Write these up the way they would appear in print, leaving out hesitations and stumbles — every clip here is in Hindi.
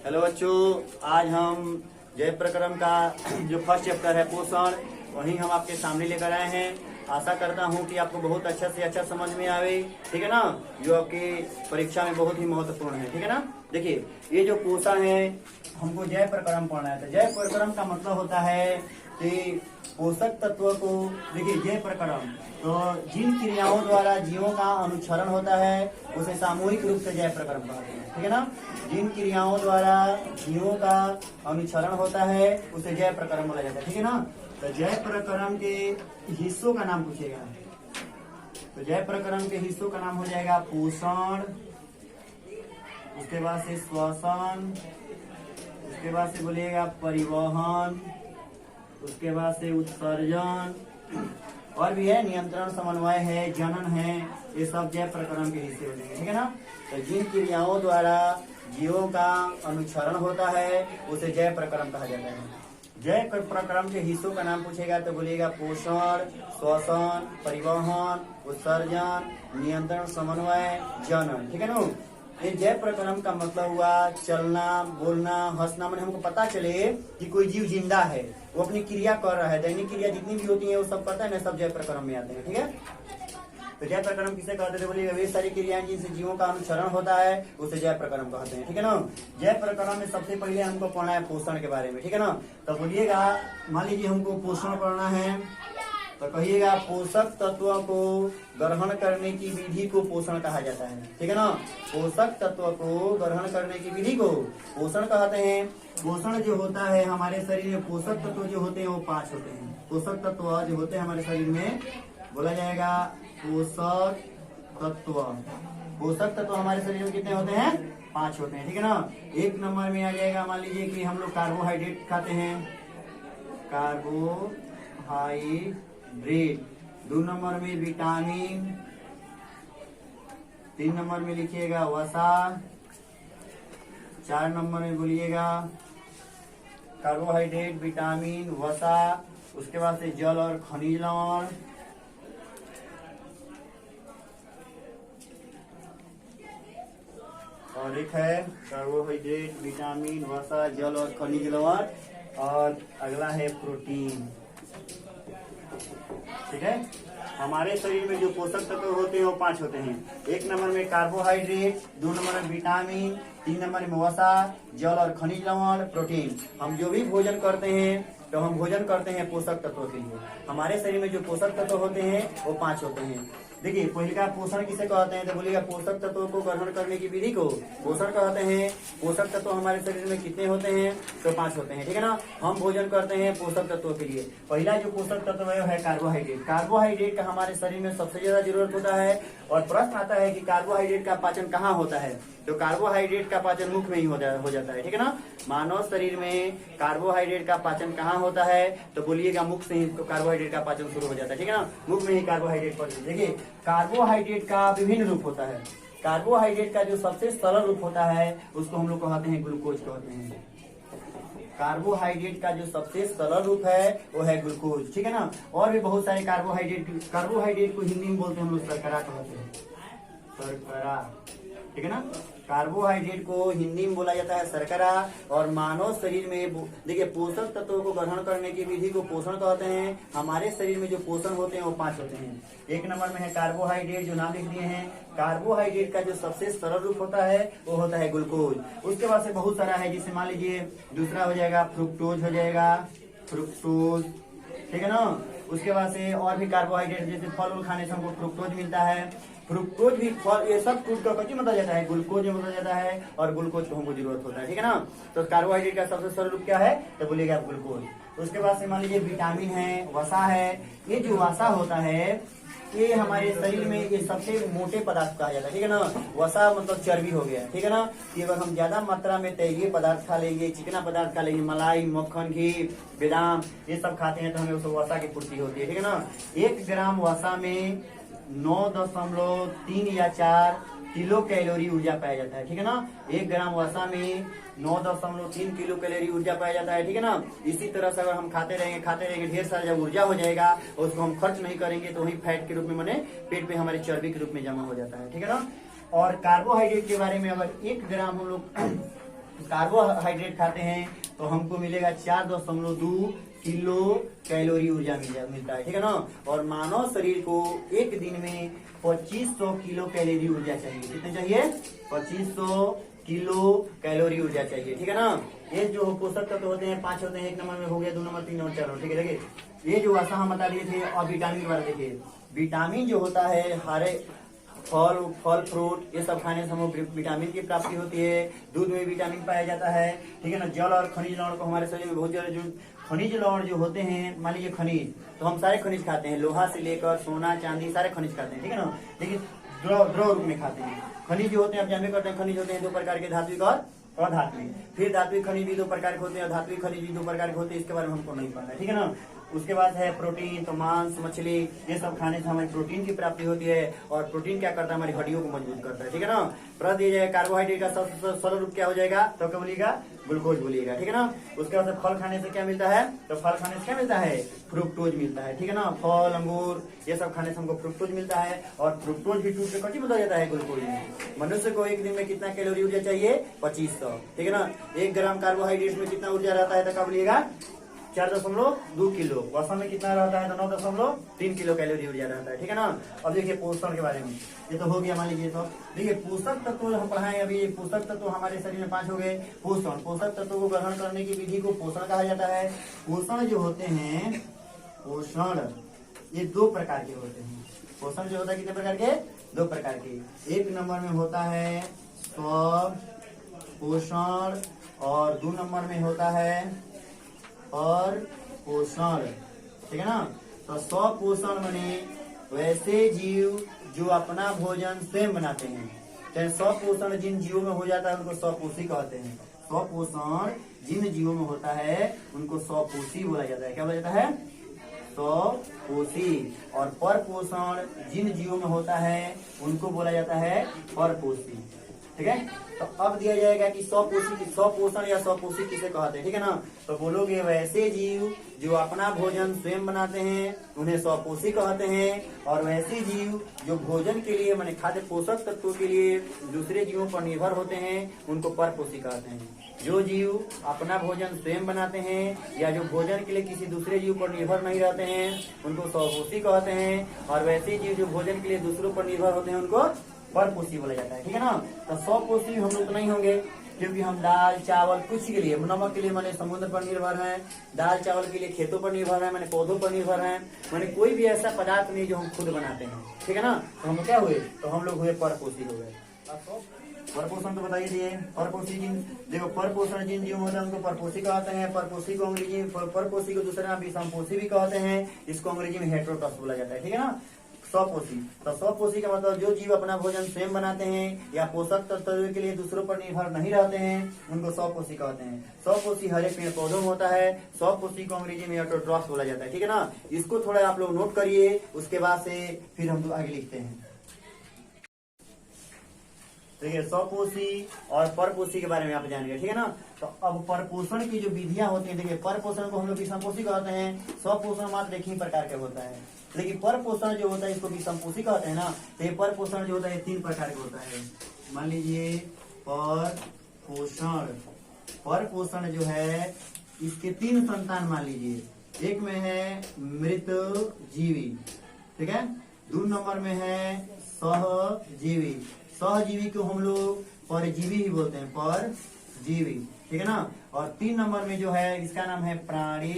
हेलो बच्चों, आज हम जय प्रकरण का जो फर्स्ट चैप्टर है पोषण, वही हम आपके सामने लेकर आए हैं। आशा करता हूँ कि आपको बहुत अच्छा से अच्छा समझ में आवे, ठीक है ना। जो आपकी परीक्षा में बहुत ही महत्वपूर्ण है, ठीक है ना। देखिए, ये जो पोषण है हमको जय प्रकरण पढ़ना है। तो जय प्रकरण का मतलब होता है कि पोषक तत्व को, देखिए जय प्रकरण तो जिन क्रियाओं द्वारा जीवों का अनुचरण होता है उसे सामूहिक रूप से जय प्रकरण कहते हैं, ठीक है ना। जिन क्रियाओं द्वारा जीवों का अनुचरण होता है उसे जय प्रकरण बोला जाता है, ठीक है ना। तो जय प्रकरण के हिस्सों का नाम पूछेगा, तो जय प्रकरण के हिस्सों का नाम हो जाएगा पोषण, उसके बाद से श्वसन, उसके बाद से बोलिएगा परिवहन, उसके बाद से उत्सर्जन, और भी है नियंत्रण, समन्वय है, जनन है। ये सब जय प्रकरण के हिस्से हो जाएंगे, ठीक है ना। तो जिन क्रियाओं द्वारा जीवों का अनुचरण होता है उसे जय प्रकरण कहा जाता है। जय प्रकरण के हिस्सों का नाम पूछेगा तो बोलिएगा पोषण, श्वसन, परिवहन, उत्सर्जन, नियंत्रण, समन्वय, जनन, ठीक है ना। ये जय प्रकरण का मतलब हुआ चलना, बोलना, हंसना। मैंने हमको पता चले कि कोई जीव जिंदा है, वो अपनी क्रिया कर रहा है। दैनिक क्रिया जितनी भी होती है वो सब करता है ना, सब जय प्रकरण में आते हैं, ठीक है। तो जय प्रकरण किसे कहते थे बोलिएगा, वे सारी क्रियाएं जिनसे जीवों का अनुचरण होता है उसे जय प्रकरण कहते हैं, ठीक है ना। जय प्रकरण में सबसे पहले हमको पढ़ना है पोषण के बारे में, ठीक है ना। तो बोलिएगा, मान लीजिए हमको पोषण पढ़ना है तो कहिएगा पोषक तत्वों को ग्रहण करने की विधि को पोषण कहा जाता है, ठीक है ना। पोषक तत्व को ग्रहण करने की विधि को पोषण कहते हैं। पोषण जो होता है हमारे शरीर में, पोषक तत्व जो होते हैं वो 5 होते हैं। पोषक तत्व जो होते हैं हमारे शरीर में बोला जाएगा पोषक तत्व। पोषक तत्व हमारे शरीर में कितने होते हैं? 5 होते हैं, ठीक है ना। एक नंबर में आ जाएगा, मान लीजिए कि हम लोग कार्बोहाइड्रेट खाते हैं, कार्बोहाइड्रेट। 2 नंबर में विटामिन, 3 नंबर में लिखिएगा वसा, 4 नंबर में बोलिएगा कार्बोहाइड्रेट, विटामिन, वसा, उसके बाद से जल और खनिज लवण, और एक है कार्बोहाइड्रेट, विटामिन, वसा, जल और खनिज लवण, और अगला है प्रोटीन, ठीक है। हमारे शरीर में जो पोषक तत्व होते हैं वो 5 होते हैं। 1 नंबर में कार्बोहाइड्रेट, 2 नंबर में विटामिन, 3 नंबर में वसा, जल और खनिज लवण, प्रोटीन। हम जो भी भोजन करते हैं तो हम भोजन करते हैं पोषक तत्वों के लिए। हमारे शरीर में जो पोषक तत्व होते हैं वो 5 होते हैं। देखिए, पहले का पोषण किसे कहते हैं तो बोलिएगा पोषक तत्वों को ग्रहण करने की विधि को पोषण कहते हैं। पोषक तत्व हमारे शरीर में कितने होते हैं तो 5 होते हैं, ठीक है ना। हम भोजन करते हैं पोषक तत्वों के लिए। पहला जो पोषक तत्व है कार्बोहाइड्रेट। कार्बोहाइड्रेट का हमारे शरीर में सबसे ज्यादा जरूरत होता है, और प्रश्न आता है कि कार्बोहाइड्रेट का पाचन कहाँ होता है, तो कार्बोहाइड्रेट का पाचन मुख में ही हो जाता है, ठीक है ना। मानव शरीर में कार्बोहाइड्रेट का पाचन कहाँ होता है तो बोलिएगा मुख से ही तो कार्बोहाइड्रेट का पाचन शुरू हो जाता है, ठीक है ना। मुख में ही कार्बोहाइड्रेट पचता है। देखिए, कार्बोहाइड्रेट का विभिन्न रूप होता है। कार्बोहाइड्रेट का जो सबसे सरल रूप होता है उसको हम लोग कहते हैं ग्लूकोज कहते हैं। कार्बोहाइड्रेट का जो सबसे सरल रूप है वो है ग्लूकोज, ठीक है ना। और भी बहुत सारे कार्बोहाइड्रेट को हिंदी में बोलते हैं हम लोग शर्करा कहते हैं, शर्करा, ठीक है ना। कार्बोहाइड्रेट को हिंदी में बोला जाता है शर्करा। और मानव शरीर में देखिए पोषक तत्वों को ग्रहण करने की विधि को पोषण कहते हैं। हमारे शरीर में जो पोषण होते हैं वो 5 होते हैं। 1 नंबर में है कार्बोहाइड्रेट, जो नाम लिख दिए हैं। कार्बोहाइड्रेट का जो सबसे सरल रूप होता है वो होता है ग्लूकोज। उसके बाद से बहुत सारा है, जिसे मान लीजिए दूसरा हो जाएगा फ्रुक्टोज, हो जाएगा फ्रुक्टोज, ठीक है ना। उसके बाद से और भी कार्बोहाइड्रेट, जैसे फल उल खाने से हमको फ्रुक्टोज मिलता है। फ्रुक्टोज भी फल, ये सब फूड का कच्ची मतलब जाता है, ग्लूकोज में मतलब जाता है, और ग्लूकोज को हमको जरूरत होता है, ठीक है ना। तो कार्बोहाइड्रेट का सबसे सरल रूप क्या है तो बोलिएगा ग्लूकोज। उसके बाद से मान लीजिए विटामिन है, वसा है। ये जो वसा होता है ये हमारे शरीर में ये सबसे मोटे पदार्थ कहा जाता है, ठीक है ना। वसा मतलब चर्बी हो गया, ठीक है ना। कि अगर हम ज्यादा मात्रा में तेलीय पदार्थ खा लेंगे, चिकना पदार्थ खा लेंगे, मलाई, मक्खन, घी, बादाम, ये सब खाते हैं तो हमें उस वसा की पूर्ति होती है, ठीक है ना। 1 ग्राम वसा में 9.3 या 4 किलो कैलोरी ऊर्जा पाया जाता है, ठीक है ना। 1 ग्राम वसा में 9.3 किलो कैलोरी ऊर्जा पाया जाता है, ठीक है ना। इसी तरह से अगर हम खाते रहेंगे ढेर सारा जब ऊर्जा हो जाएगा और उसको हम खर्च नहीं करेंगे तो वही फैट के रूप में माने पेट पे हमारे चर्बी के रूप में जमा हो जाता है, ठीक है ना। और कार्बोहाइड्रेट के बारे में अगर 1 ग्राम हम लोग कार्बोहाइड्रेट खाते हैं तो हमको मिलेगा 4.2 किलो कैलोरी ऊर्जा मिलता है, ठीक है ना। और मानव शरीर को एक दिन में 2500 किलो कैलोरी ऊर्जा चाहिए। कितने चाहिए? 2500 किलो कैलोरी ऊर्जा चाहिए, ठीक है ना। ये जो पोषक तत्व होते हैं 5 होते हैं, 1 नंबर में हो गया, 2 नंबर, 3 नंबर, 4 नंबर, ठीक है। देखिए ये जो आशा हम बता दिए थे। और विटामिन के बारे में देखिए, विटामिन जो होता है हरे फल फ्रूट ये सब खाने से हमें विटामिन की प्राप्ति होती है। दूध में विटामिन पाया जाता है, ठीक है ना। जल और खनिज लवण को हमारे शरीर में बहुत ज्यादा जो खनिज लवण जो होते हैं, मान लीजिए खनिज, तो हम सारे खनिज खाते हैं, लोहा से लेकर सोना चांदी सारे खनिज खाते हैं, ठीक है ना। लेकिन द्रव रूप में खाते हैं। खनिज जो होते हैं आप जानते करते हैं, खनिज होते हैं 2 प्रकार के, धात्विक और अधात्विक। फिर धात्विक खनिज भी 2 प्रकार के होते हैं, धात्विक खनिज भी 2 प्रकार के होते हैं। इसके बारे में हमको नहीं पता है, ठीक है ना। उसके बाद है प्रोटीन, तो मांस मछली ये सब खाने से हमें प्रोटीन की प्राप्ति होती है। और प्रोटीन क्या करता है? हमारी हड्डियों को मजबूत करता है, ठीक है ना। प्रद दिया जाएगा कार्बोहाइड्रेट का सरल रूप क्या हो जाएगा? तो क्या बोलिएगा? ग्लूकोज बोलिएगा, ठीक है ना। उसके बाद फल खाने से क्या मिलता है? तो फल खाने से क्या मिलता है? फ्रुक्टोज मिलता है, ठीक है ना। फल अंगूर ये सब खाने से हमको फ्रुक्टोज मिलता है। और फ्रुक्टोज भी टूट के कटी बदल जाता है ग्लूकोज में। मनुष्य को एक दिन में कितना कैलोरी ऊर्जा चाहिए? 2500, ठीक है ना। 1 ग्राम कार्बोहाइड्रेट में कितना ऊर्जा रहता है? तो क्या बोलिएगा? 4.2 किलो। वसा में कितना रहता है? तो 9.3 किलो कैलोरी ऊर्जा रहता है, ठीक है ना। अब देखिए पोषण के बारे में, ये तो हो गया मान लीजिए। तो देखिए पोषक तत्व हम पढ़ाएं अभी। पोषक तत्व हमारे शरीर में 5 हो गए। पोषण, पोषक तत्वों को ग्रहण करने की विधि को पोषण कहा जाता है। पोषण जो होते हैं, पोषण ये 2 प्रकार के होते हैं। पोषण जो होता है कितने प्रकार के? 2 प्रकार के। 1 नंबर में होता है स्व पोषण और 2 नंबर में होता है और पोषण, ठीक है ना। तो स्वपोषण माने वैसे जीव जो अपना भोजन स्वयं बनाते हैं। चाहे स्वपोषण जिन जीवों में हो जाता है उनको स्वपोषी कहते हैं। स्वपोषण जिन जीवों में होता है उनको स्वपोषी बोला जाता है। क्या बोला जाता है? स्वपोषी। और परपोषण जिन जीवों में होता है उनको बोला जाता है परपोषी, ठीक है। तो अब दिया जाएगा कि स्वपोषण या स्वपोषी किसे कहते हैं, ठीक है ना। तो बोलोगे वैसे जीव जो अपना भोजन स्वयं बनाते हैं उन्हें स्वपोषी कहते हैं। और वैसे जीव जो भोजन के लिए माने खाद्य पोषक तत्वों के लिए दूसरे जीवों पर निर्भर होते हैं उनको परपोषी कहते हैं। जो जीव अपना भोजन स्वयं बनाते हैं या जो भोजन के लिए किसी दूसरे जीव पर निर्भर नहीं रहते हैं उनको स्वपोषी कहते हैं। और वैसे जीव जो भोजन के लिए दूसरों पर निर्भर होते हैं उनको परपोषी बोला जाता है, ठीक है ना। तो स्वपोषी हम लोग तो नहीं होंगे क्योंकि हम दाल चावल कुछ के लिए, नमक के लिए माने समुद्र पर निर्भर हैं, दाल चावल के लिए खेतों पर निर्भर है, माने पौधों पर निर्भर हैं, माने कोई भी ऐसा पदार्थ नहीं जो हम खुद बनाते हैं, ठीक है ना। तो हम क्या हुए? तो हम लोग हुए परपोषी हो गए। परपोषण तो बताइए दिए। परपोषी जिन देखो, परपोषण जिन जीव होता है उनको परपोषी कहते हैं। परपोषी को अंग्रेजी परपोषी को दूसरे नाम विषमपोषी भी कहते हैं। इसको अंग्रेजी में हेटेरोट्रॉफ बोला जाता है, ठीक है ना। स्वपोषी, तो स्वपोषी का मतलब जो जीव अपना भोजन स्वयं बनाते हैं या पोषक तत्वों के लिए दूसरों पर निर्भर नहीं रहते हैं उनको स्वपोषी कहते हैं। स्वपोषी हरे पेड़ पौधों में होता है। स्वपोषी को अंग्रेजी में हेटेरोट्रॉफ बोला जाता है, ठीक है ना। इसको थोड़ा आप लोग नोट करिए, उसके बाद से फिर हम आगे लिखते हैं। देखिए स्वपोषी और परपोषी के बारे में आप जानेंगे, ठीक है ना। तो अब परपोषण की जो विधियां होती हैं, देखिए परपोषण को हम लोग विषमपोषी कहते हैं। स्वपोषण मात्र एक ही प्रकार का होता है, लेकिन परपोषण जो होता है इसको विषमपोषी कहते हैं ना। तो ये परपोषण जो होता है 3 प्रकार का होता है। मान लीजिए परपोषण, परपोषण जो है इसके 3 संतान मान लीजिए। एक में है मृत जीवी, ठीक है। 2 नंबर में है सहजीवी। सहजीवी को हम लोग परजीवी ही बोलते हैं, परजीवी, ठीक है ना। और 3 नंबर में जो है इसका नाम है प्राणी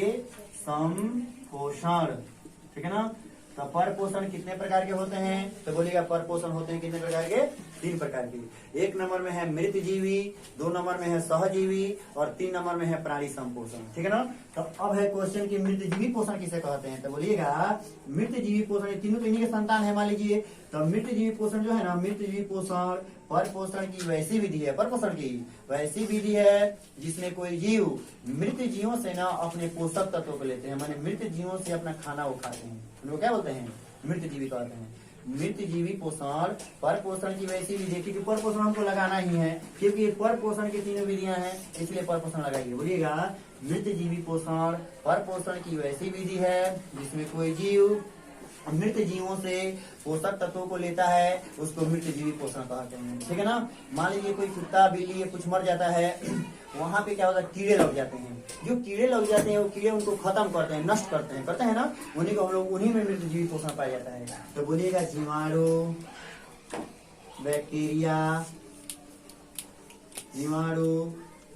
संपोषण, ठीक है ना। तो परपोषण कितने प्रकार के होते हैं? तो बोलिएगा परपोषण होते हैं कितने प्रकार के? 3 प्रकार के। 1 नंबर में है मृत जीवी, 2 नंबर में है सहजीवी और 3 नंबर में है प्राणी संपोषण, ठीक है ना। तो अब है क्वेश्चन कि मृत जीवी पोषण किसे कहते हैं? तो बोलिएगा मृत जीवी पोषण, ये तीनों तो इन्हीं के संतान है मान लीजिए। तो मृत जीवी पोषण जो है ना, मृत जीवी पोषण परपोषण की वैसी विधि है, परपोषण की वैसी विधि है जिसमें कोई जीव मृत जीवों से ना अपने पोषक तत्वों को लेते हैं, माने मृत जीवों से अपना खाना वो खाते हैं, उनको क्या बोलते हैं? मृत जीवी कहते हैं। मृत जीवी पोषण परपोषण की वैसी विधि, क्योंकि परपोषण हमको लगाना ही है, क्योंकि परपोषण की 3 विधियां हैं इसलिए परपोषण लगाइए। बोलिएगा मृत जीवी पोषण परपोषण की वैसी विधि है जिसमें कोई जीव मृत जीवों से पोषक तत्वों को लेता है, उसको मृत जीवी पोषण कहते हैं। ठीक है ना। मान लीजिए कोई कुत्ता बिल्ली या कुछ मर जाता है, वहां पे क्या होता है, कीड़े लग जाते हैं। जो कीड़े लग जाते हैं वो कीड़े उनको खत्म करते हैं, नष्ट करते हैं ना, उन्हीं को हम लोग उन्हीं में मृत जीवी पोषण पाया जाता है। तो बोलिएगा जीवाणु, बैक्टीरिया, जीवाणु,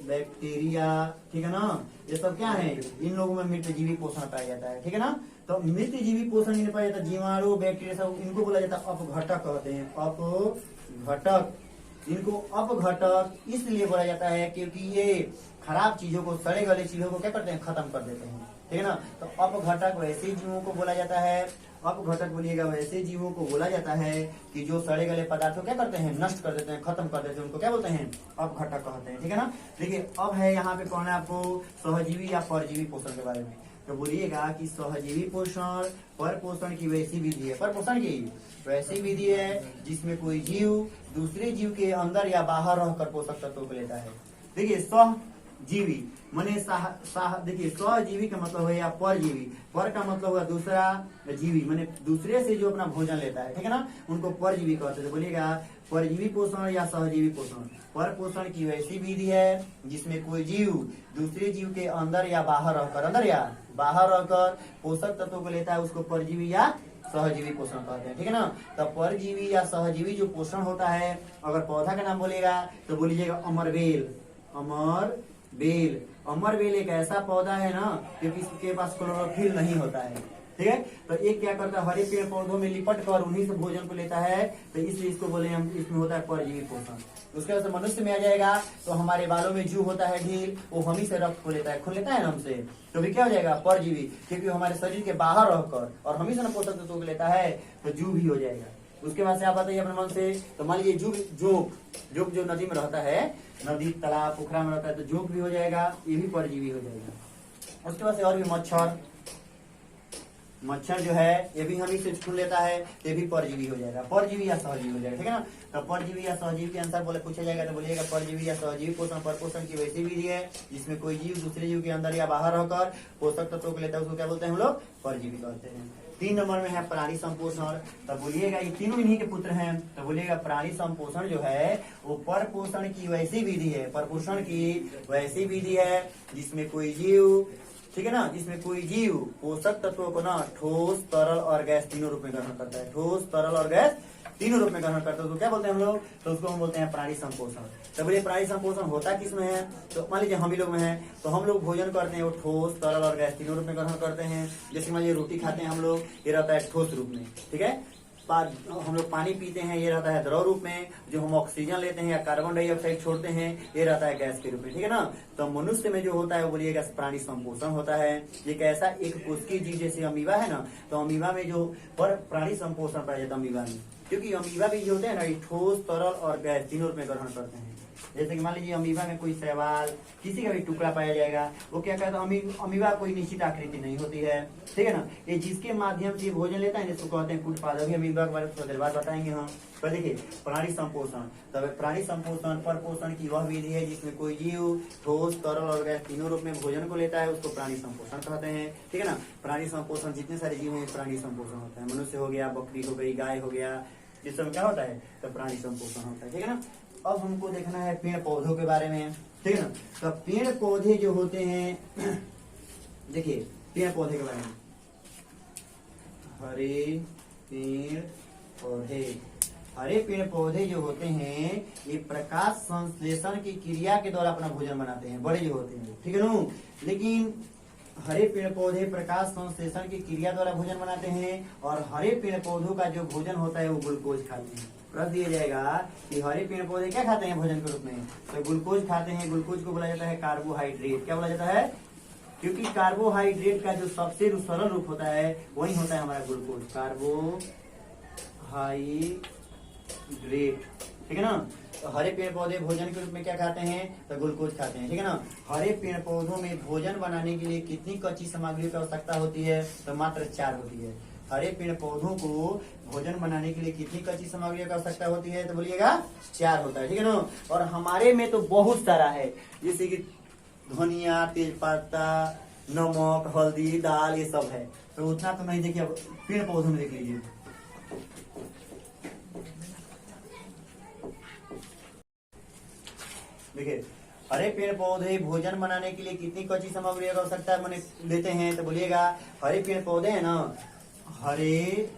बैक्टीरिया, ठीक है ना, ये सब क्या है, इन लोगों में मृत जीवी पोषण पाया जाता है। ठीक है ना। तो मृत जीवी पोषण इन्हें पाया जाता है, जीवाणु, बैक्टीरिया सब, इनको बोला जाता है अपघटक कहते हैं, अपघटक। इनको अपघटक इसलिए बोला जाता है क्योंकि ये खराब चीजों को, सड़े गले चीजों को क्या करते हैं, खत्म कर देते हैं। ठीक है ना। तो अपघटक वैसे जीवों को बोला जाता है, अपघटक बोलिएगा वैसे जीवों को बोला जाता है कि जो सड़े गले पदार्थों क्या करते हैं, नष्ट कर देते हैं, खत्म कर देते हैं, उनको क्या बोलते हैं, अपघटक कहते हैं। ठीक है ना। देखिए अब है यहाँ पे कौन है आपको सहजीवी या परजीवी पोषण के बारे में। तो बोलिएगा कि सहजीवी पोषण पर पोषण की वैसी विधि है, पर पोषण की वैसी विधि है जिसमें कोई जीव दूसरे जीव के अंदर या बाहर रहकर पोषक तत्वों को लेता है। देखिए सहजीवी माने देखिए सहजीवी का मतलब है या परजीवी, पर का मतलब हुआ दूसरा, जीवी माने दूसरे से जो अपना भोजन लेता है। ठीक है ना, उनको परजीवी कहते हैं। तो बोलिएगा परजीवी पोषण या सहजीवी पोषण पर पोषण की वैसी विधि है जिसमें कोई जीव दूसरे जीव के अंदर या बाहर रहकर पोषक तत्वों को लेता है, उसको परजीवी या सहजीवी पोषण कहते हैं। ठीक है ना। तो परजीवी या सहजीवी जो पोषण होता है, अगर पौधा का नाम बोलेगा तो बोलिएगा अमरबेल। अमरबेल एक ऐसा पौधा है ना कि किसके पास क्लोरोफिल नहीं होता है। ठीक है। तो एक क्या करता है, हरे पेड़ पौधों में लिपट कर उन्हीं से भोजन को लेता है, तो इसलिए इसको बोले हम, इसमें होता है परजीवी पोषण। उसके बाद मनुष्य में आ जाएगा तो हमारे बालों में जू होता है ढील, वो हम ही से रक्त को लेता है, खून लेता है ना हमसे, तो भी क्या हो जाएगा, परजीवी, क्योंकि हमारे शरीर के बाहर रहकर और हम ही से न पोषक तत्वों को लेता है, तो जू भी हो जाएगा। उसके बाद से आप बताइए अपने मन से, तो मान लीजिए जोक जो नदी में रहता है, नदी तालाब पोखरा में रहता है, तो जोक भी हो जाएगा, ये भी परजीवी हो जाएगा। उसके बाद से और भी मच्छर जो है ये भी हम ही से छू लेता है, ये भी परजीवी हो जाएगा, परजीवी या सहजीवी हो जाएगा। ठीक है ना। तो परजीवी या सहजीवी के अनुसार बोले पूछा जाएगा तो बोलिएगा परजीवी या सहजीवी पोषण पर पोषण की वैसी विधि है जिसमें कोई जीव दूसरे जीव के अंदर या बाहर रहकर पोषक तत्वों को लेता है, उसको क्या बोलते हैं हम लोग, परजीवी कहते हैं। 3 नंबर में है प्राणी संपोषण। तो बोलिएगा ये तीनों इन्हीं के पुत्र हैं, तो बोलिएगा प्राणी संपोषण जो है वो पर पोषण की वैसी विधि है, पर पोषण की वैसी विधि है जिसमें कोई जीव, ठीक है ना, जिसमें कोई जीव पोषक तत्वों को ना ठोस, तरल और गैस तीनों रूप में ग्रहण करता है, ठोस, तरल और गैस तीनों रूप में ग्रहण करता है, उसको क्या बोलते हैं हम लोग, तो उसको हम बोलते हैं प्राणी संपोषण। तो बोलिए प्राणी संपोषण होता किसमें है, तो मान लीजिए हम ही लोग में है, तो हम लोग भोजन करते हैं वो ठोस, तरल और गैस तीनों रूप में ग्रहण करते हैं। जैसे मान लीजिए रोटी खाते हैं हम लोग, ये रहता है ठोस रूप में। ठीक है। हम लोग पानी पीते हैं, ये रहता है द्रव रूप में। जो हम ऑक्सीजन लेते हैं या कार्बन डाइऑक्साइड छोड़ते हैं, ये रहता है गैस के रूप में। ठीक है ना। तो मनुष्य में जो होता है वो बोलिएगा प्राणी संपोषण होता है। एक ऐसा एक कोशिकीय जीव जैसे अमीबा है ना, तो अमीबा में जो पर प्राणी संपोषण पाया जाता है अमीबा में, क्योंकि अमीबा भी जो होते हैं ना, ये ठोस, तरल और गैस तीनों रूप में ग्रहण करते हैं। जैसे कि मान लीजिए अमीबा में कोई शैवाल, किसी का भी टुकड़ा पाया जाएगा, वो क्या कहता है, अमीबा कोई निश्चित आकृति नहीं होती है। ठीक है ना। ये जिसके माध्यम से भोजन लेता है इसको कहते हैं कूटपाद। अभी अमीबा के बारे में थोड़ी देर बाद बताएंगे हम। तो देखिए प्राणी संपोषण, तब प्राणी संपोषण पर पोषण की वह विधि है जिसमें कोई जीव ठोस, तरल और गैस तीनों रूप में भोजन को लेता है, उसको प्राणी संपोषण कहते हैं। ठीक है ना। प्राणी संपोषण जितने सारे जीव हैं प्राणी संपोषण होता है। मनुष्य हो गया, बकरी हो गई, गाय हो गया, इस सब क्या होता है, तो प्राणी संपोषण होता है। ठीक है ना। अब हमको देखना है पेड़ पौधों के बारे में। ठीक है ना। तो पेड़ पौधे जो होते हैं, देखिए पेड़ पौधे के बारे में, हरे पेड़ पौधे जो होते हैं ये प्रकाश संश्लेषण की क्रिया के द्वारा अपना भोजन बनाते हैं, बड़े जो होते हैं। ठीक है ना। लेकिन हरे पेड़ पौधे प्रकाश संश्लेषण की क्रिया द्वारा भोजन बनाते हैं, और हरे पेड़ पौधों का जो भोजन होता है वो ग्लूकोज खाते हैं। रख दिया जाएगा कि हरे पेड़ पौधे क्या खाते हैं भोजन के रूप में, तो ग्लूकोज खाते हैं। ग्लूकोज को बोला जाता है कार्बोहाइड्रेट। क्या बोला जाता है, क्योंकि कार्बोहाइड्रेट का जो सबसे सरल रूप होता है वही होता है हमारा ग्लूकोज, कार्बोहाइड्रेट। ठीक है ना। तो हरे पेड़ पौधे भोजन के रूप में क्या खाते हैं, तो ग्लूकोज खाते हैं। ठीक है ना। हरे पेड़ पौधों में भोजन बनाने के लिए कितनी कच्ची सामग्री की आवश्यकता होती है, तो मात्र 4 होती है। हरे पेड़ पौधों को भोजन बनाने के लिए कितनी कच्ची सामग्री की आवश्यकता होती है, तो बोलिएगा 4 होता है। ठीक है ना। और हमारे में तो बहुत सारा है, जैसे कि धनिया, तेजपत्ता, नमक, हल्दी, दाल, ये सब है। तो उतना तो नहीं देखिए, अब पेड़ पौधों में देख लीजिए। देखिए, हरे पेड़ पौधे भोजन बनाने के लिए कितनी कच्ची सामग्री की आवश्यकता मैंने लेते हैं, तो बोलिएगा हरे पेड़ पौधे है ना, हरे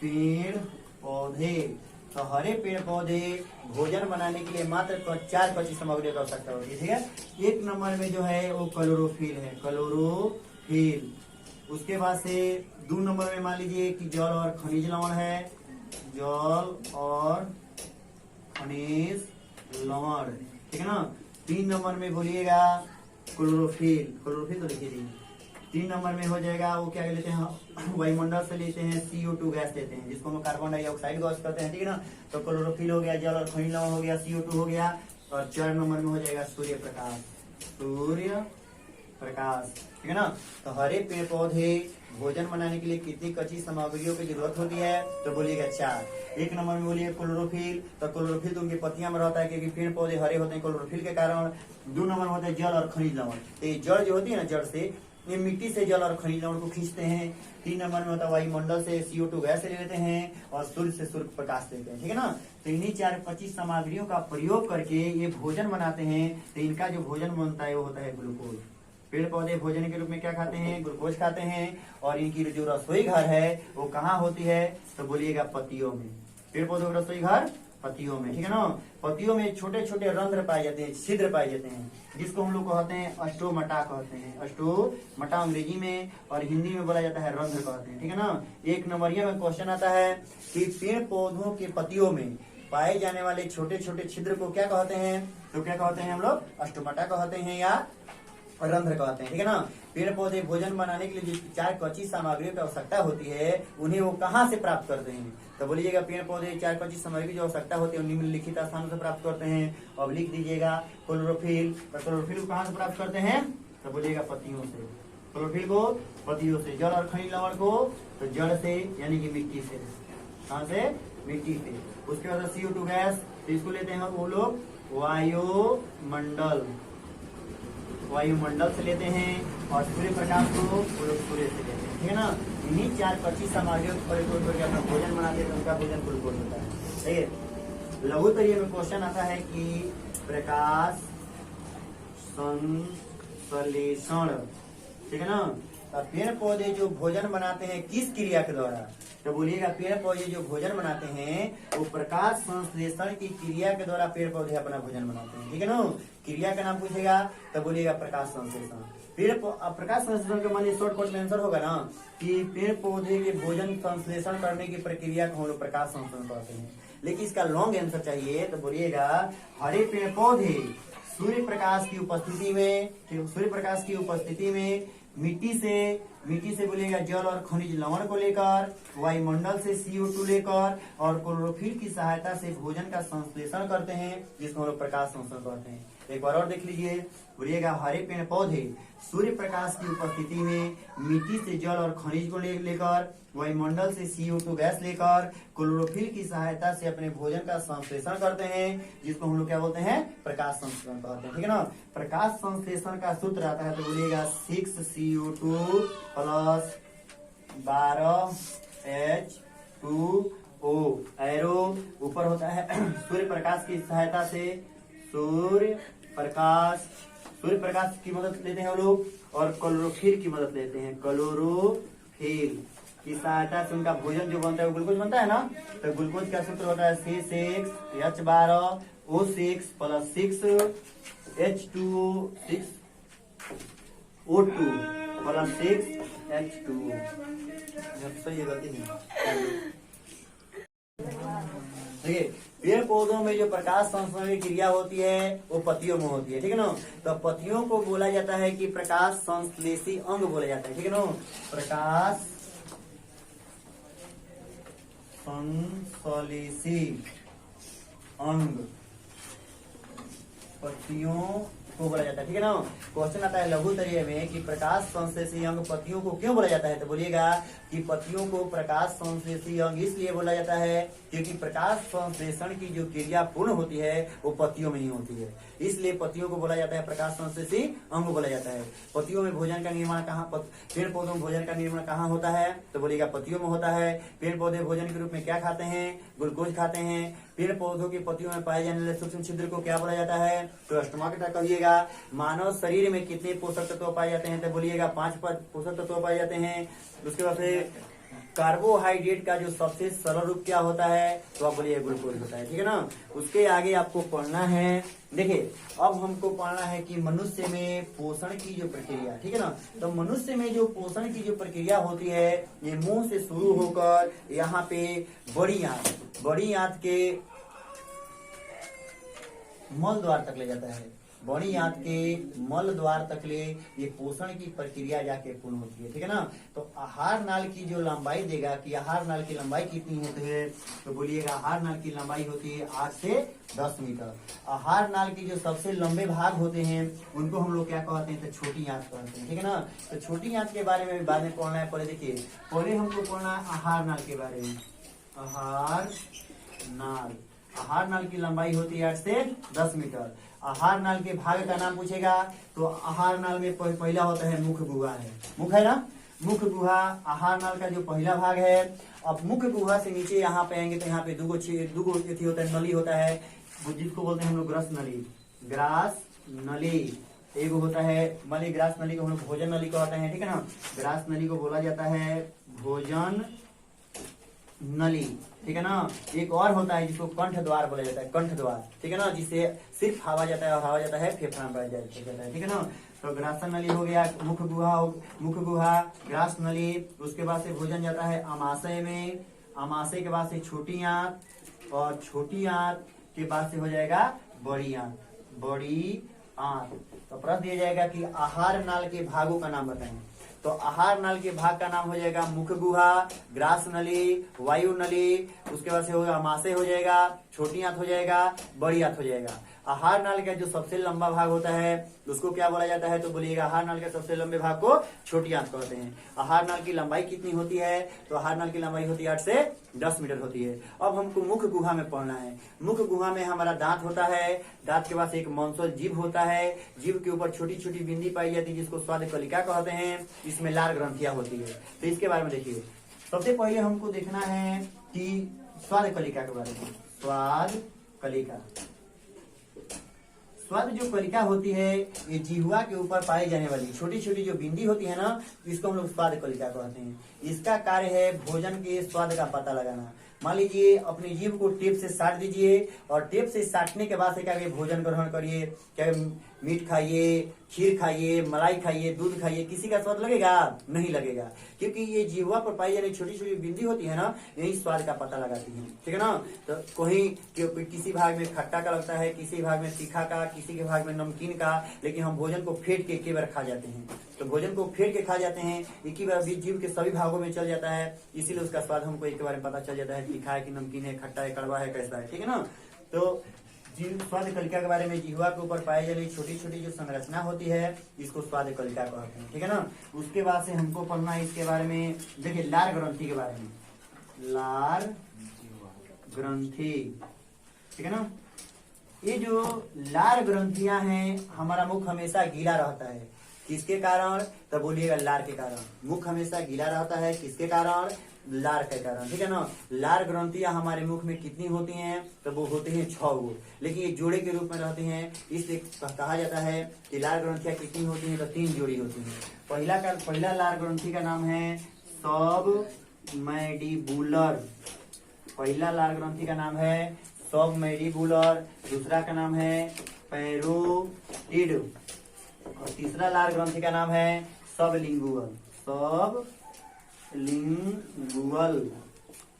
पेड़ पौधे, तो हरे पेड़ पौधे भोजन बनाने के लिए मात्र 4 कच्ची सामग्री की आवश्यकता होती है। ठीक है, एक नंबर में जो है वो क्लोरोफिल है, क्लोरोफिल। उसके बाद से 2 नंबर में मान लीजिए कि जल और खनिज लवण है, जल और खनिज लवण, ठीक है ना। 3 नंबर में बोलिएगा क्लोरोफिल, क्लोरोफिल तो लिखिए जी। 3 नंबर में हो जाएगा वो क्या लेते हैं, वायुमंडल से लेते हैं CO2 गैस लेते हैं, जिसको हम कार्बन डाइऑक्साइड गैस कहते हैं, ठीक है ना। तो क्लोरोफिल हो गया, जल और खनिज लवण हो गया, CO2 हो गया। और 4 नंबर में हो जाएगा सूर्य प्रकाश, सूर्य प्रकाश, ठीक है ना। तो हरे पेड़ पौधे भोजन बनाने के लिए कितनी कच्ची सामग्रियों की जरूरत होती है, तो बोलिएगा 4। 1 नंबर में बोलिए क्लोरोफिल, तो क्लोरोफिल तो उनकी पत्तियां में रहता है क्योंकि पेड़ पौधे हरे होते हैं क्लोरोफिल के कारण। 2 नंबर में होता है जल और खनिज लवण, तो ये जड़ जो होती है ना, जड़ से ये मिट्टी से जल और खनिज लवण को खींचते हैं। 3 नंबर में होता है वायुमंडल से CO2 गैस ले लेते हैं, और सूर्य से सूर्य प्रकाश लेते हैं, ठीक है ना। तो इन्हीं 4 25 सामग्रियों का प्रयोग करके ये भोजन बनाते हैं। तो इनका जो भोजन बनता है वो होता है ग्लूकोज। पेड़ पौधे भोजन के रूप में क्या खाते हैं, ग्लूकोज खाते हैं। और इनकी जो रसोई घर है वो कहाँ होती है, तो बोलिएगा पत्तियों में। पेड़ पौधों का रसोई घर पत्तियों में, ठीक है ना। पत्तियों में छोटे छोटे रंध्र पाए जाते हैं, छिद्र पाए जाते हैं, जिसको हम लोग कहते हैं अस्टोमटा कहते हैं, अस्टोमटा अंग्रेजी में, और हिंदी में बोला जाता है रंध्र कहते हैं, ठीक है ना। 1 नंबरिया में क्वेश्चन आता है कि पेड़ पौधों के पत्तियों में पाए जाने वाले छोटे छोटे छिद्र को क्या कहते हैं, तो क्या कहते हैं हम लोग, अस्टोमटा कहते हैं या रंध्र कहते हैं, ठीक है ना। पेड़ पौधे भोजन बनाने के लिए जो 4 कच्ची सामग्रियों की आवश्यकता होती है, उन्हें वो कहाँ से प्राप्त करते हैं, तो बोलिएगा पेड़ पौधे 4 कच्ची सामग्री की जो आवश्यकता होती है निम्नलिखित स्थानों से प्राप्त करते हैं। अब लिख दीजिएगा क्लोरोफिल, तो क्लोरोफिल को कहाँ से प्राप्त करते हैं, तो बोलिएगा पत्तियों से। क्लोरोफिल को पत्तियों से। जल और खनिज लवण को तो जड़ से यानी कि मिट्टी से। कहाँ से, मिट्टी से। उसके बाद CO2 गैस, तो इसको लेते हैं वो लोग वायुमंडल, वायुमंडल से लेते हैं। और सूर्य प्रकाश को वो लोग सूर्य से लेते हैं, ठीक है ना। इन्हीं 4 25 सामग्रियों को प्रयोग करके अपना भोजन बनाते हैं, तो उनका भोजन ग्लूकोज होता है, ठीक है। लघु तरीके में क्वेश्चन आता है कि प्रकाश संश्लेषण, ठीक है ना। तो पेड़ पौधे जो भोजन बनाते हैं किस क्रिया के द्वारा, तो बोलिएगा पेड़ पौधे जो भोजन बनाते हैं वो प्रकाश संश्लेषण की क्रिया के द्वारा पेड़ पौधे अपना भोजन बनाते हैं, ठीक है ना। क्रिया का नाम पूछेगा तो बोलिएगा प्रकाश संश्लेषण। प्रकाश संश्लेषण का मान शॉर्टकट में आंसर होगा ना कि पेड़ पौधे के भोजन संश्लेषण करने की प्रक्रिया को हम लोग प्रकाश संश्लेषण कहते हैं। लेकिन इसका लॉन्ग आंसर चाहिए तो बोलिएगा हरे पेड़ पौधे सूर्य प्रकाश की उपस्थिति में, सूर्य प्रकाश की उपस्थिति में मिट्टी से बोलिएगा जल और खनिज लवण को लेकर, वायुमंडल से CO2 लेकर और क्लोरोफिल की सहायता से भोजन का संश्लेषण करते हैं, जिसको हम लोग प्रकाश संश्लेषण कहते हैं। एक बार और देख लीजिए, बोलिएगा हरे पेड़ पौधे सूर्य प्रकाश की उपस्थिति में मिट्टी से जल और खनिज को लेकर, वायुमंडल से CO2 गैस लेकर, क्लोरोफिल की सहायता से अपने भोजन का संश्लेषण करते हैं, जिसको हम लोग क्या बोलते हैं, प्रकाश संश्लेषण कहते हैं, ठीक है ना। प्रकाश संश्लेषण का सूत्र आता है तो बोलिएगा 6CO2 प्लस 12H2O। एरो ऊपर होता है सूर्य प्रकाश की सहायता से, सूर्य प्रकाश की मदद लेते हैं हम लोग, और क्लोरोफिल की मदद लेते हैं, क्लोरोफिल की सहायता से उनका भोजन जो बनता है वो ग्लूकोज बनता है ना। तो ग्लूकोज का सूत्र होता है C6H12O6 plus 6H2O2 plus 6H2O। सही है, गलती नहीं। देखिए पेड़ पौधों में जो प्रकाश संश्लेषण की क्रिया होती है वो पत्तियों में होती है, ठीक है ना। तो पत्तियों को बोला जाता है कि प्रकाश संश्लेषी अंग बोला जाता है, ठीक है ना। प्रकाश संश्लेषी अंग पत्तियों को बोला जाता है, ठीक है ना। क्वेश्चन आता है लघुत्तरीय में कि प्रकाश संश्लेषी अंग पत्तियों को क्यों बोला जाता है, तो बोलिएगा कि पत्तियों को प्रकाश संश्लेषी अंग इसलिए बोला जाता है क्योंकि प्रकाश संश्लेषण की जो क्रिया पूर्ण होती है वो पत्तियों में ही होती है, इसलिए पत्तियों को बोला जाता है प्रकाश संश्लेषी अंग बोला जाता है। पत्तियों में भोजन का निर्माण कहाँ, पेड़ पौधों में भोजन का निर्माण कहाँ होता है, तो बोलिएगा पत्तियों में होता है। पेड़ पौधे भोजन के रूप में क्या खाते हैं, ग्लूकोज खाते हैं। पेड़ पौधों की पत्तियों में पाए जाने वाले सूक्ष्म छिद्र को क्या बोला जाता है, तो स्टोमाटा कहिएगा। मानव शरीर में कितने पोषक तत्व पाए जाते हैं, तो बोलिएगा 5 पोषक तत्व पाए जाते हैं। उसके बाद फिर कार्बोहाइड्रेट का जो सबसे सरल रूप क्या होता है, तो आप बोलिए ग्लूकोज होता है, ठीक है ना। उसके आगे आपको पढ़ना है, देखिए अब हमको पढ़ना है कि मनुष्य में पोषण की जो प्रक्रिया, ठीक है ना। तो मनुष्य में जो पोषण की जो प्रक्रिया होती है ये मुंह से शुरू होकर यहाँ पे बड़ी आंत के मल द्वार तक ले जाता है। बड़ी आंत के मल द्वार तक ले ये पोषण की प्रक्रिया जाके पूर्ण होती है, ठीक है ना। तो आहार नाल की जो लंबाई देगा कि आहार नाल की लंबाई कितनी होती है, तो बोलिएगा आहार नाल की लंबाई होती है 8 से 10 मीटर। आहार नाल की जो सबसे लंबे भाग होते हैं उनको हम लोग क्या कहते हैं, तो छोटी आंत कहते हैं, ठीक है ना। तो छोटी आंत के बारे में बाद में पढ़ना है। पहले देखिए, पहले हमको पढ़ना है आहार नाल के बारे में। आहार नाल की लंबाई होती है 8 से 10 मीटर। आहार नाल के भाग का नाम पूछेगा तो आहार नाल में पहला होता है मुख गुहा है, मुख है ना, मुख गुहा आहार नाल का जो पहला भाग है। अब मुख गुहा से नीचे यहाँ पे आएंगे तो यहाँ पे दुगो एथी होता है, नली होता है, जिसको बोलते हैं हम लोग ग्रास नली। एक होता है मली, ग्रास नली को हम लोग भोजन नली कहते हैं, ठीक है ना। ग्रास नली को बोला जाता है भोजन नली, ठीक है ना। एक और होता है जिसको कंठ द्वार बोला जाता है, कंठ द्वार, ठीक है ना, जिससे सिर्फ हवा जाता है और हवा जाता है फेफड़ा में बढ़ जाता है, ठीक है ना। तो ग्रासन नली हो गया, मुख गुहा ग्रास नली। उसके बाद से भोजन जाता है अमाशय में, अमाशय के बाद से छोटी आंत, और छोटी आंत के बाद से हो जाएगा बड़ी आंत। तो प्रश्न दिया जाएगा कि आहार नाल के भागों का नाम बताएं, तो आहार नाल के भाग का नाम हो जाएगा मुख गुहा, ग्रास नली, वायु नली। उसके बाद से होगा अमाशय हो जाएगा, छोटी आंत हो जाएगा, बड़ी आंत हो जाएगा। आहार नाल का जो सबसे लंबा भाग होता है उसको क्या बोला जाता है, तो बोलिएगा आहार नाल के सबसे लंबे भाग को छोटी आंत कहते हैं। आहार नाल की लंबाई कितनी होती है, तो आहार नाल की लंबाई होती है 8 से 10 मीटर होती है। अब हमको मुख गुहा में पढ़ना है। मुख गुहा में हमारा दांत होता है, दांत के पास एक मांसल जीभ होता है, जीभ के ऊपर छोटी छोटी बिंदी पाई जाती है जिसको स्वाद कलिका कहते हैं। इसमें लार ग्रंथियां होती है। तो इसके बारे में देखिए, सबसे पहले हमको देखना है कि स्वाद कलिका के बारे में। स्वाद कलिका, स्वाद जो कलिका होती है ये जिह्वा के ऊपर पाई जाने वाली छोटी छोटी जो बिंदी होती है ना, इसको हम लोग स्वाद कलिका कहते हैं। इसका कार्य है भोजन के स्वाद का पता लगाना। मान लीजिए अपनी जीभ को टेप से साट दीजिए और टेप से साटने के बाद से क्या भोजन ग्रहण करिए, क्या मीट खाइए, खीर खाइए, मलाई खाइए, दूध खाइए, किसी का स्वाद लगेगा? नहीं लगेगा, क्योंकि ये जिह्वा पर पाई जाने छोटी छोटी बिंदी होती है ना, यही स्वाद का पता लगाती है, ठीक है ना। तो किसी भाग में खट्टा का लगता है, किसी भाग में तीखा का, किसी के भाग में नमकीन का, लेकिन हम भोजन को फेंट के एक ही बार खा जाते हैं। तो भोजन को फेंट के खा जाते हैं, एक ही बार जीभ के सभी भागों में चल जाता है, इसीलिए उसका स्वाद हमको एक बार में पता चल जाता है, तीखा है कि नमकीन है, खट्टा है, कड़वा है, कैसा है, ठीक है ना। तो स्वाद कलिका के बारे में जिह्वा के ऊपर पाई जाने छोटी छोटी जो संरचना होती है इसको स्वाद कलिका कहते हैं, ठीक है ना। उसके बाद से हमको पढ़ना है इसके बारे में। देखिए लार ग्रंथि के बारे में, लार ग्रंथि, ठीक है ना। ये जो लार ग्रंथियां हैं, हमारा मुख हमेशा गीला रहता है, किसके कारण? तो बोलिएगा लार के कारण। मुख हमेशा गीला रहता है, किसके कारण? लार के कारण, ठीक है ना। लार ग्रंथियां हमारे मुख में कितनी होती हैं? तो वो होती हैं 6 गो, लेकिन ये जोड़े के रूप में रहती हैं, इसलिए कहा जाता है कि लार ग्रंथियां कितनी होती हैं? तो 3 जोड़ी होती हैं। पहला लार ग्रंथि का नाम है सबमैंडिबुलर। पहला लार ग्रंथि का नाम है सबमैंडिबुलर, दूसरा का नाम है पैरोटिड, और तीसरा लार ग्रंथि का नाम है सबलिंगुअल। सबलिंगुअल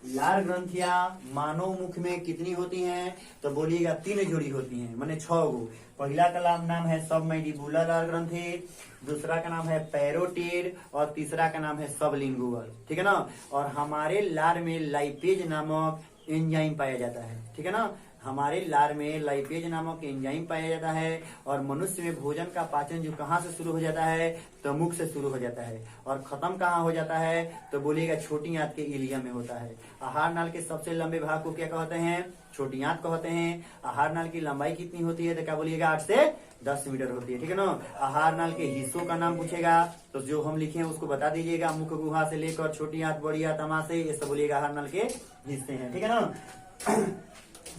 लार ग्रंथियां मानव मुख में कितनी होती हैं? तो बोलिएगा 3 जोड़ी होती हैं, माने 6 गो। पहला का नाम है सबमैंडिबुलर लार ग्रंथि, दूसरा का नाम है पैरोटिड, और तीसरा का नाम है सबलिंगुअल, ठीक है ना। और हमारे लार में लाइपेज नामक एंजाइम पाया जाता है, ठीक है ना। हमारे लार में लाइपेज नामक एंजाइम पाया जाता है। और मनुष्य में भोजन का पाचन जो कहाँ से शुरू हो जाता है, तो मुख से शुरू हो जाता है। और खत्म कहाँ हो जाता है, तो बोलिएगा छोटी आंत के इलियम में होता है। आहार नाल के सबसे लंबे भाग को क्या कहते हैं, छोटी आंत कहते हैं। आहार नाल की लंबाई कितनी होती है, तो क्या बोलिएगा 8 से 10 मीटर होती है, ठीक है ना। आहार नाल के हिस्सों का नाम पूछेगा तो जो हम लिखे हैं उसको बता दीजिएगा। मुख गुहा से लेकर छोटी आंत, बड़ी आंत, अमाशय, ये सब बोलिएगा आहार नाल के हिस्से हैं, ठीक है ना।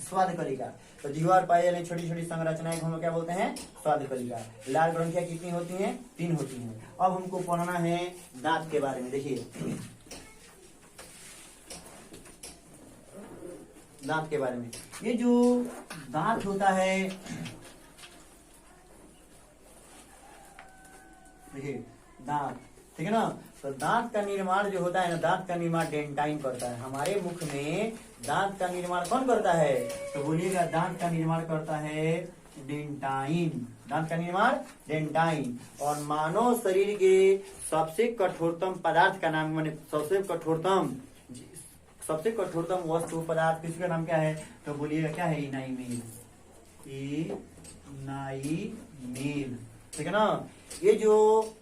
स्वाद कलिका, तो जीवा और पाए जाने छोटी छोटी संरचनाएं हम लोग क्या बोलते हैं, स्वाद कलिका। लाल ग्रंथियां कितनी होती हैं, 3 होती हैं। अब हमको पढ़ना है दांत के बारे में। देखिए दांत के बारे में, ये जो दांत होता है, देखिए दांत, ठीक है ना। तो दांत का निर्माण जो होता है ना, दांत का निर्माण डेंटाइन करता है। हमारे मुख में दांत का निर्माण कौन करता है, तो बोलिएगा दांत का निर्माण करता है डेंटाइन। दांत का निर्माण डेंटाइन। और मानव शरीर के सबसे कठोरतम पदार्थ का नाम, माने सबसे कठोरतम वस्तु पदार्थ किसका नाम क्या है, तो बोलिएगा क्या है, इनाइमिल। इनाइमिल, ठीक है ना। ये जो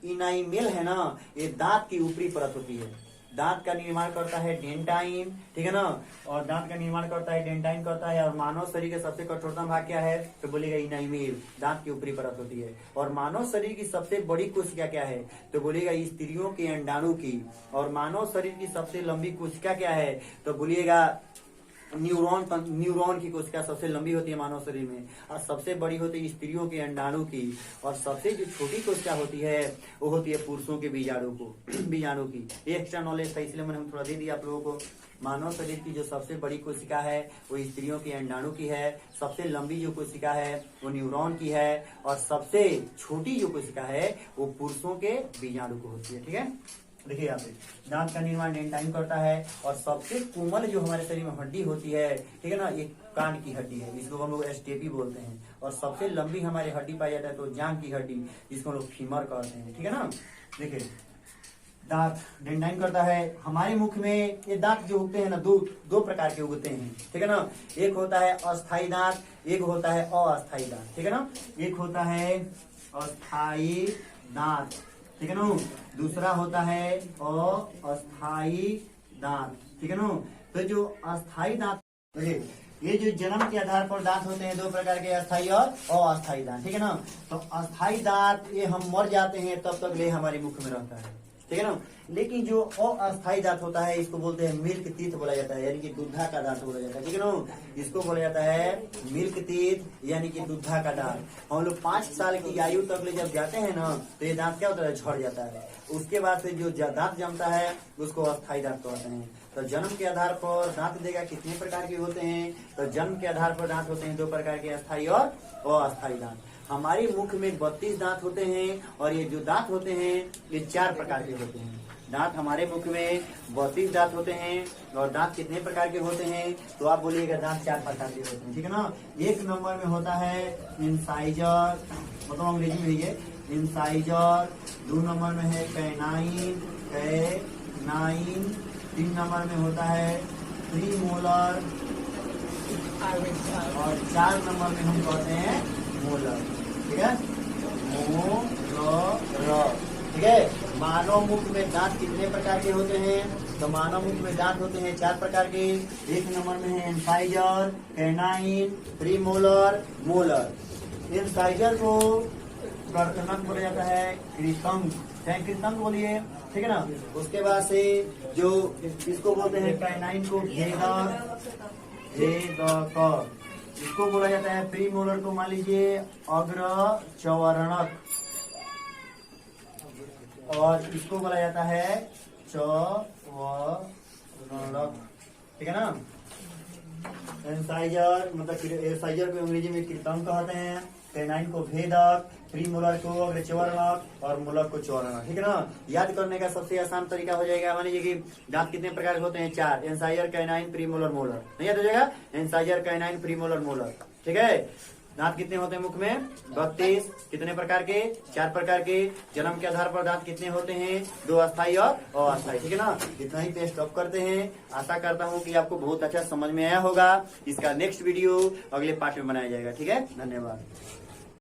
इनाइमिल है ना, ये दांत की ऊपरी परत होती है। दांत का निर्माण करता है डेंटाइन, ठीक है ना। और दांत का निर्माण करता है डेंटाइन करता है। और मानव शरीर के सबसे कठोरतम भाग क्या है, तो बोलिएगा इनाइमिल, दांत की ऊपरी परत होती है। और मानव शरीर की सबसे बड़ी कोशिका क्या है, तो बोलिएगा स्त्रियों के अंडाणु की। और मानव शरीर की सबसे लंबी कोशिका क्या है, तो बोलिएगा न्यूरॉन की कोशिका सबसे लंबी होती है मानव शरीर में। और सबसे बड़ी होती है स्त्रियों के अंडाणु की। और सबसे जो छोटी कोशिका होती है वो होती है पुरुषों के बीजाणु की। ये एक्स्ट्रा नॉलेज था, इसलिए मैंने थोड़ा दे दिया आप लोगों को। मानव शरीर की जो सबसे बड़ी कोशिका है वो स्त्रियों के अंडाणु की है। सबसे लंबी जो कोशिका है वो न्यूरॉन की है। और सबसे छोटी जो कोशिका है वो पुरुषों के बीजाणु को होती है, ठीक है। देखिए यहाँ पे दांत का निर्माण डेंटाइन करता है। और सबसे कोमल जो हमारे शरीर में हड्डी होती है, ठीक है ना, ये कान की हड्डी है, इसको हम लोग स्टेपी बोलते हैं। और सबसे लंबी हमारी हड्डी पाई जाता है तो जांघ की हड्डी, जिसको हम लोग फीमर कहते हैं, ठीक है ना। देखिए दांत डेंटाइन करता है। हमारे मुख में ये दांत जो उगते हैं ना, दो प्रकार के उगते हैं, ठीक है ना। एक होता है अस्थाई दांत, एक होता है अस्थाई दांत, ठीक है ना। एक होता है अस्थाई दांत, ठीक है ना। दूसरा होता है अस्थाई दांत, ठीक है ना। तो जो अस्थाई दांत, ये जो जन्म के आधार पर दांत होते हैं 2 प्रकार के, अस्थाई और अस्थाई दांत, ठीक है ना। तो अस्थाई दांत ये हम मर जाते हैं तब तक ले हमारे मुख में रहता है, ठीक है ना। लेकिन जो अस्थाई दांत होता है इसको बोलते हैं मिल्क टीथ बोला जाता है, यानी कि दूधा का दांत बोला जाता है, ठीक है ना। इसको बोला जाता है मिल्क टीथ, यानी कि दूधा का दांत। हम लोग 5 साल की आयु तक ले जब जाते हैं ना, तो ये दांत क्या होता है, झड़ जाता है। उसके बाद से जो दांत जमता है उसको अस्थाई दांत कहते हैं। तो जन्म के आधार पर दांत देगा कितने प्रकार के होते हैं, तो जन्म के आधार पर दांत होते हैं 2 प्रकार के, अस्थाई और अस्थाई दांत। हमारे मुख में 32 दांत होते हैं। और ये जो दांत होते हैं ये 4 प्रकार के होते हैं। दांत हमारे मुख में 32 दांत होते हैं। और दांत कितने प्रकार के होते हैं, तो आप बोलिएगा दांत 4 प्रकार के होते हैं, ठीक है ना। 1 नंबर में होता है इंसाइजर, मतलब अंग्रेजी में है इंसाइजर। 2 नंबर में है कैनाइन, 3 नंबर में होता है प्रीमोलर। और 4 नंबर में हम कहते हैं मोलर, ठीक है, मोलर, ठीक है। मानव मुख में दांत कितने प्रकार के होते हैं, तो मानव मुख में दांत होते हैं 4 प्रकार के। 1 नंबर में है incisor, canine, premolar, molar. Incisor को कर्तनक बोला जाता है, कृतंक, चाहे कृतंक बोलिए, ठीक है ना। उसके बाद से जो इसको बोलते हैं कैनाइन को भेदक, इसको बोला जाता है। प्रीमोलर को मान लीजिए अग्र चवर्णक, और इसको बोला जाता है चवर्णक, ठीक है ना। इंसाइजर मतलब इंसाइजर को अंग्रेजी में कृतंक कहते हैं, कैनाइन को भेदक, प्रीमोलर को अग्रचवर्णक और मोलर को चवर्णक, ठीक है ना। याद करने का सबसे आसान तरीका हो जाएगा, मान लीजिए कि दांत कितने प्रकार के होते हैं, 4, इंसाइजर, कैनाइन, प्रीमोलर, मोलर। नहीं याद हो जाएगा, इंसाइजर, कैनाइन, प्रीमोलर, मोलर, ठीक है। दांत कितने होते हैं मुख में? 32। कितने प्रकार के? 4 प्रकार के। जन्म के आधार पर दांत कितने होते हैं? 2 अस्थायी और अस्थायी। ठीक है ना? इतना ही पे स्टॉप करते हैं। आशा करता हूँ कि आपको बहुत अच्छा समझ में आया होगा। इसका नेक्स्ट वीडियो अगले पार्ट में बनाया जाएगा। ठीक है, धन्यवाद।